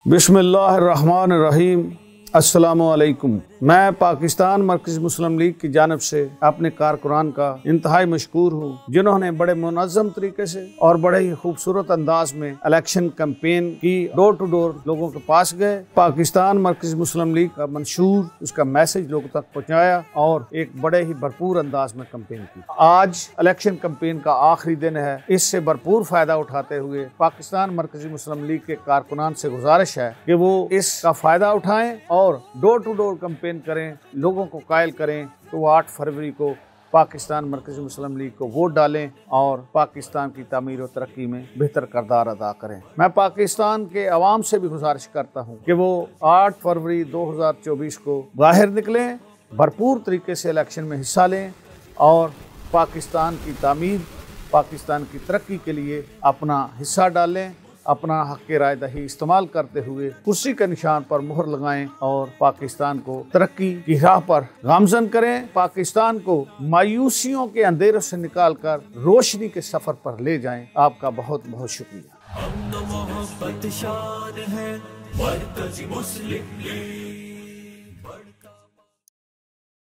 बिस्मिल्लाहिर्रहमानिर्रहीम। अस्सलामुअलैकुम। मैं पाकिस्तान मरकज़ी मुस्लिम लीग की जानिब से अपने कारकुनान का इंतहाई मशकूर हूँ, जिन्होंने बड़े मुनज़्ज़म तरीके से और बड़े ही खूबसूरत अंदाज में इलेक्शन कैंपेन की, डोर टू डोर लोगों के पास गए, पाकिस्तान मरकज़ी मुस्लिम लीग का मंशूर, उसका मैसेज लोगों तक पहुँचाया और एक बड़े ही भरपूर अंदाज में कैंपेन की। आज इलेक्शन कैंपेन का आखिरी दिन है। इससे भरपूर फायदा उठाते हुए पाकिस्तान मरकज़ी मुस्लिम लीग के कारकुनान से गुजारिश है कि वो इसका फायदा उठाएं और डोर टू डोर कैंपेन करें, लोगों को कायल करें तो वो 8 फरवरी को पाकिस्तान मरकज़ी मुस्लिम लीग को वोट डालें और पाकिस्तान की तामीर और तरक्की में बेहतर किरदार अदा करें। मैं पाकिस्तान के अवाम से भी गुजारिश करता हूँ कि वो 8 फरवरी 2024 को बाहर निकलें, भरपूर तरीके से इलेक्शन में हिस्सा लें और पाकिस्तान की तामीर, पाकिस्तान की तरक्की के लिए अपना हिस्सा डालें, अपना हक़ राय दही इस्तेमाल करते हुए कुर्सी के निशान पर मुहर लगाएं और पाकिस्तान को तरक्की की राह पर गामज़न करें। पाकिस्तान को मायूसियों के अंधेरों से निकाल कर रोशनी के सफर पर ले जाएं। आपका बहुत बहुत शुक्रिया।